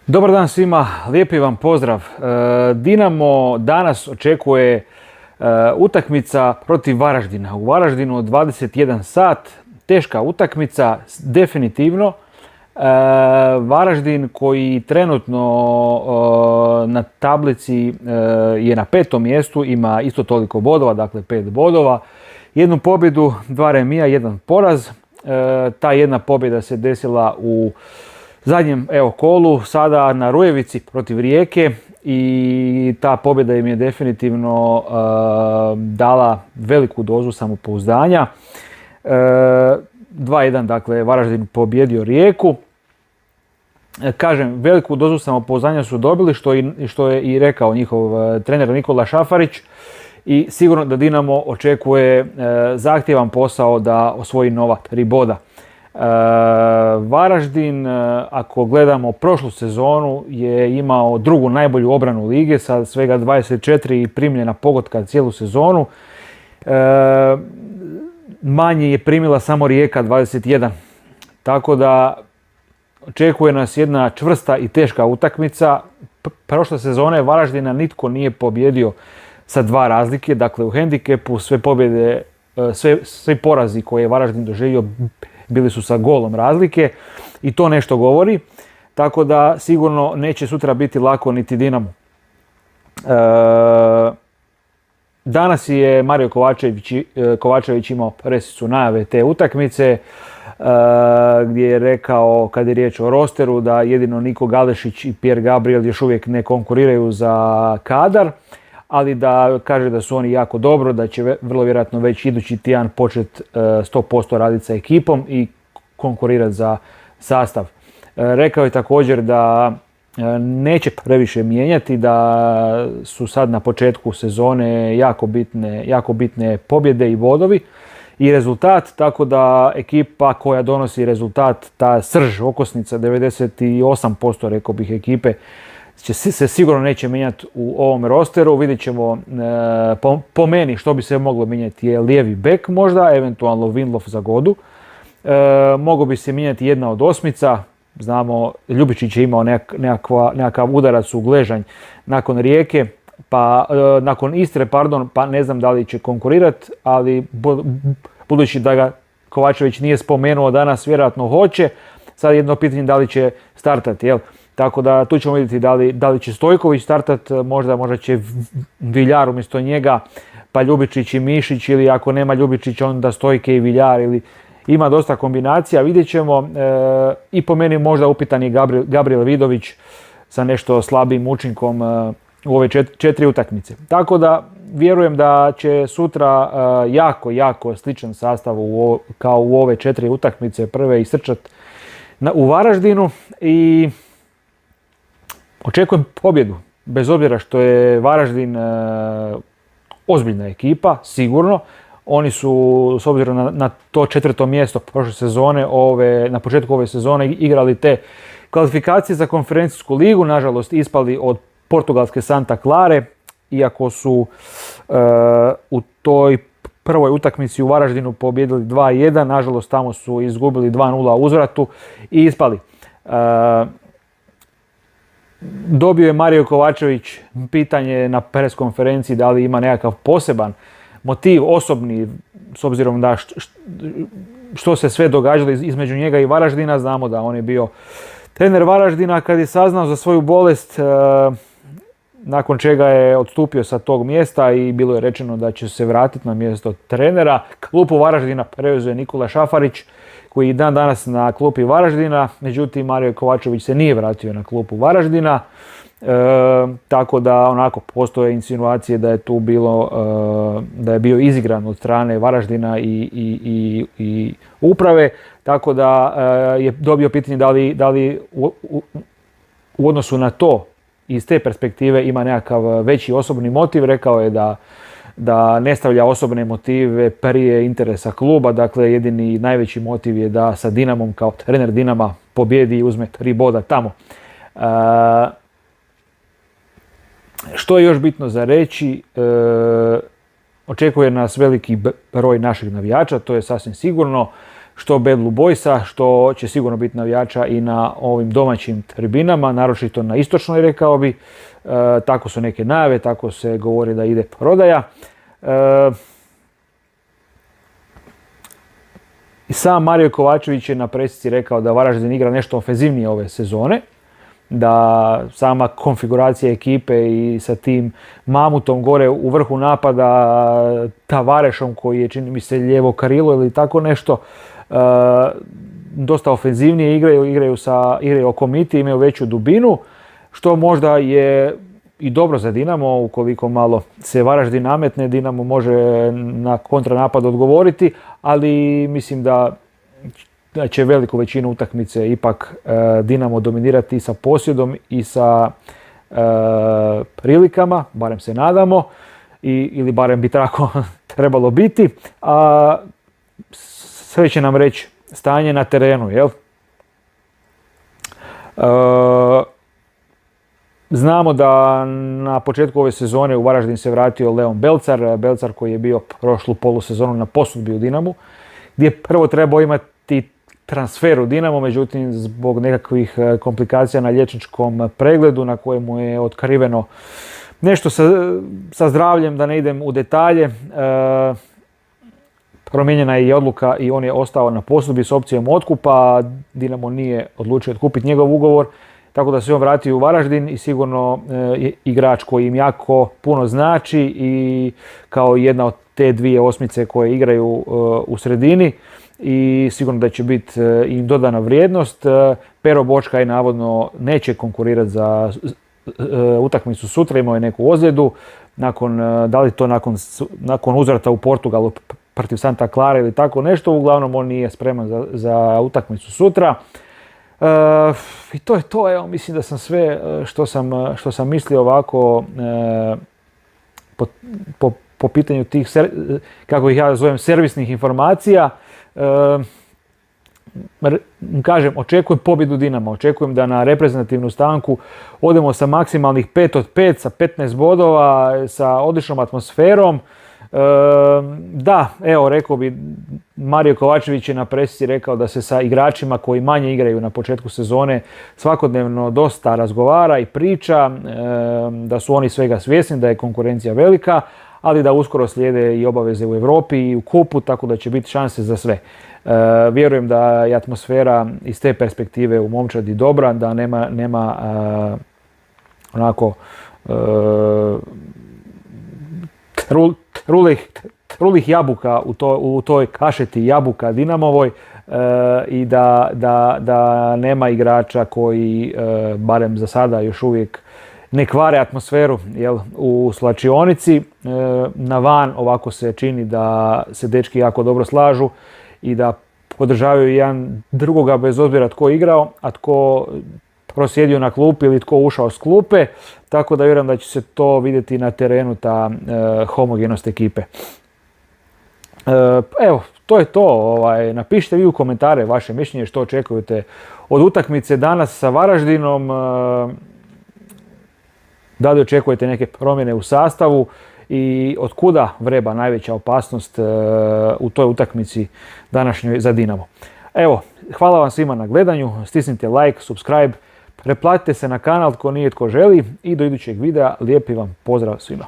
Dobar dan svima, lijepi vam pozdrav. Dinamo danas očekuje utakmica protiv Varaždina. U Varaždinu od 21 sat, teška utakmica, definitivno. Varaždin koji trenutno na tablici je na 5. mjestu, ima isto toliko bodova, dakle 5 bodova. Jednu pobjedu, 2 remija, 1 poraz. Ta jedna pobjeda se desila u zadnjem kolu, sada na Rujevici protiv Rijeke, i ta pobjeda im je definitivno dala veliku dozu samopouzdanja. 2:1, dakle, Varaždin pobjedio Rijeku. Kažem, veliku dozu samopouzdanja su dobili, što je i rekao njihov trener Nikola Šafarić, i sigurno da Dinamo očekuje zahtjevan posao da osvoji nova 3 boda. Varaždin, ako gledamo prošlu sezonu, je imao drugu najbolju obranu lige sa svega 24 primljena pogotka cijelu sezonu. Manje je primila samo Rijeka, 21. Tako da očekuje nas jedna čvrsta i teška utakmica. Prošle sezone Varaždina nitko nije pobjedio sa 2 razlike, dakle u hendikepu sve pobjede, svi porazi koje je Varaždin doživio bili su sa golom razlike, i to nešto govori, tako da sigurno neće sutra biti lako niti Dinamo. Danas je Mario Kovačević imao presicu najave te utakmice, gdje je rekao, kad je riječ o rosteru, da jedino Niko Galešić i Pierre Gabriel još uvijek ne konkuriraju za kadar, ali da kaže da su oni jako dobro, da će vrlo vjerojatno već idući tjedan početi 100% raditi sa ekipom i konkurirati za sastav. Rekao je također da neće previše mijenjati, da su sad na početku sezone jako bitne pobjede i bodovi i rezultat, tako da ekipa koja donosi rezultat, ta srž, okosnica, 98% rekao bih ekipe, se sigurno neće mijenjati u ovom rosteru. Vidjet ćemo po meni što bi se moglo mijenjati je lijevi bek možda, eventualno Vinlof za Godu. Mogao bi se mijenjati jedna od osmica. Znamo, Ljubičić je imao nekakav udarac u gležanj nakon Rijeke, nakon Istre, pa ne znam da li će konkurirati, ali budući da ga Kovačević nije spomenuo danas, vjerojatno hoće. Sad jedno pitanje da li će startati, jel? Tako da tu ćemo vidjeti da li će Stojković startati, možda će Viljar umjesto njega, pa Ljubičić i Mišić, ili ako nema Ljubičić onda Stojke i Viljar, ili ima dosta kombinacija, vidjet ćemo. I po meni možda upitan je Gabriel Vidović sa nešto slabijim učinkom u ove 4 utakmice. Tako da vjerujem da će sutra jako sličan sastav kao u ove 4 utakmice prve isrčat u Varaždinu, i očekujem pobjedu, bez obzira što je Varaždin ozbiljna ekipa, sigurno. Oni su, s obzirom na to 4. mjesto prošle sezone, na početku ove sezone igrali te kvalifikacije za konferencijsku ligu, nažalost ispali od portugalske Santa Clare, iako su u toj prvoj utakmici u Varaždinu pobijedili 2:1, nažalost tamo su izgubili 2:0 u uzvratu i ispali. Dobio je Mario Kovačević pitanje na pres konferenciji da li ima nekakav poseban motiv osobni, s obzirom da što se sve događalo između njega i Varaždina. Znamo da on je bio trener Varaždina kad je saznao za svoju bolest, nakon čega je odstupio sa tog mjesta i bilo je rečeno da će se vratiti na mjesto trenera. Klupu Varaždina preuzeo je Nikola Šafarić, koji je dan danas na klupi Varaždina, međutim Mario Kovačević se nije vratio na klupu Varaždina, tako da onako postoje insinuacije da je tu bilo, da je bio izigran od strane Varaždina i uprave, tako da je dobio pitanje da li u odnosu na to, iz te perspektive, ima nekakav veći osobni motiv. Rekao je da ne stavlja osobne motive prije interesa kluba, dakle jedini najveći motiv je da sa Dinamom kao trener Dinama pobjedi i uzme 3 boda tamo. Što je još bitno za reći, očekuje nas veliki broj naših navijača, to je sasvim sigurno. što Bad Blue Boysa, što će sigurno biti navijača i na ovim domaćim tribinama, naročito na istočnoj, rekao bi. Tako su neke najave, tako se govori da ide prodaja. I sam Mario Kovačević je na presici rekao da Varaždin igra nešto ofenzivnije ove sezone, da sama konfiguracija ekipe i sa tim mamutom gore u vrhu napada, Tavarešom koji je, čini mi se, lijevo krilo ili tako nešto, dosta ofenzivnije igraju oko miti, imaju veću dubinu, što možda je i dobro za Dinamo. Ukoliko malo se Varaždin nametne, Dinamo može na kontranapad odgovoriti, ali mislim da će veliku većinu utakmice ipak Dinamo dominirati sa posjedom i sa prilikama, barem se nadamo, ili barem bi tako trebalo biti, a sve će nam reći stanje na terenu, jel? Znamo da na početku ove sezone u Varaždin se vratio Leon Belcar koji je bio prošlu polusezonu na posudbi u Dinamu, gdje je prvo trebao imati transfer u Dinamo, međutim zbog nekakvih komplikacija na liječničkom pregledu na kojemu je otkriveno nešto sa zdravljem, da ne idem u detalje, promijenjena je i odluka i on je ostao na posudbi s opcijom otkupa. Dinamo nije odlučio otkupiti njegov ugovor, tako da se on vratio u Varaždin i sigurno igrač koji im jako puno znači i kao jedna od te dvije osmice koje igraju u sredini i sigurno da će biti im dodana vrijednost. Pero Bočkaj navodno neće konkurirati za utakmicu sutra, imao je neku ozljedu, da li to nakon uzvrata u Portugalu protiv Santa Clara ili tako nešto, uglavnom on nije spreman za utakmicu sutra. I to je to, evo, mislim da sam sve što sam mislio ovako po pitanju tih, kako ih ja zovem, servisnih informacija. Kažem, očekujem pobjedu Dinama, očekujem da na reprezentativnu stanku odemo sa maksimalnih 5 od 5, sa 15 bodova, sa odličnom atmosferom. Da, evo, rekao bi, Mario Kovačević je na presici rekao da se sa igračima koji manje igraju na početku sezone svakodnevno dosta razgovara i priča, da su oni svega svjesni, da je konkurencija velika, ali da uskoro slijede i obaveze u Europi i u kupu, tako da će biti šanse za sve. Vjerujem da je atmosfera iz te perspektive u momčadi dobra, da nema onako trulih jabuka u toj kašeti jabuka Dinamovoj, i da nema igrača koji, barem za sada, još uvijek ne kvare atmosferu, jel, u slačionici. Na van ovako se čini da se dečki jako dobro slažu i da podržavaju jedan drugoga bez obzira tko igrao, a tko prosjedio na klupi ili tko ušao s klupe, tako da vjerujem da će se to vidjeti na terenu, ta homogenost ekipe. Evo, to je to. Napišite vi u komentare vaše mišljenje što očekujete od utakmice danas sa Varaždinom, da li očekujete neke promjene u sastavu i od kuda vreba najveća opasnost u toj utakmici današnjoj za Dinamo. Evo, hvala vam svima na gledanju, stisnite like, subscribe, pretplatite se na kanal tko nije tko želi i do idućeg videa lijepi vam pozdrav svima.